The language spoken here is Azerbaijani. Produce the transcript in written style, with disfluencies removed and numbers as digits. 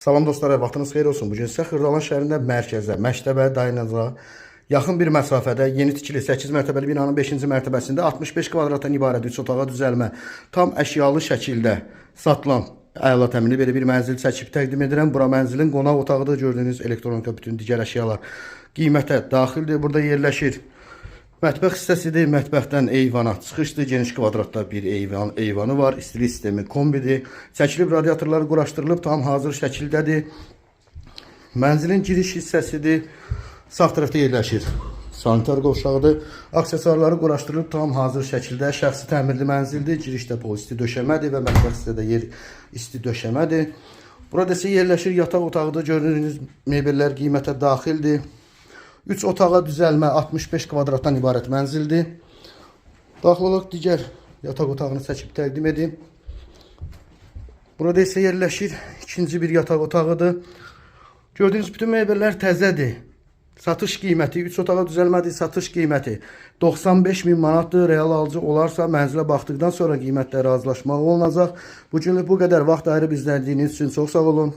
Salam dostlar, vaxtınız xeyir olsun. Bugün sizə Xırdalan şəhərində mərkəzə, məktəbə, dayanacağa yaxın bir məsafədə yeni tikili 8 mərtəbəli binanın 5-ci mərtəbəsində 65 kvadratdan ibarət 3 otağa düzəlmə, tam əşyalı şəkildə satılan əla təminli belə bir mənzil çəkib təqdim edirəm. Bura mənzilin qonaq otağıdır. Gördüyünüz elektronika, bütün digər əşyalar qiymətə daxildir. Burada yerləşir. Mətbəx hissəsidir. Mətbəxdən eyvana çıxışdır. Geniş kvadratda bir eyvanı var. İstilik sistemi kombidir. Çəkilib radiatorları quraşdırılıb, tam hazır şəkildədir. Mənzilin giriş hissəsidir. Sağ tərəfdə yerləşir. Sanitar qovşağıdır. Aksesuarları quraşdırılıb, tam hazır şəkildə. Şəxsi təmirli mənzildir. Girişdə isti döşəmədir və mətbəx hissədə yer isti döşəmədir. Burada isə yerləşir yataq otağıdır. Gördüyünüz mebellər qiymətə daxildir. 3 otağa düzəlmə 65 kvadratdan ibarət mənzildir. Daxil olaraq digər yataq otağını çəkib təqdim edeyim. Burada isə yerləşir ikinci bir yataq otağıdır. Gördüyünüz bütün mebellər təzədir. Satış qiyməti 3 otağa düzəlmədir. Satış qiyməti 95.000 manatdır. Real alıcı olarsa mənzilə baxdıqdan sonra qiymətlə razılaşmaq olunacaq. Bugünlük bu qədər. Vaxt ayırıb izlədiyiniz üçün çox sağ olun.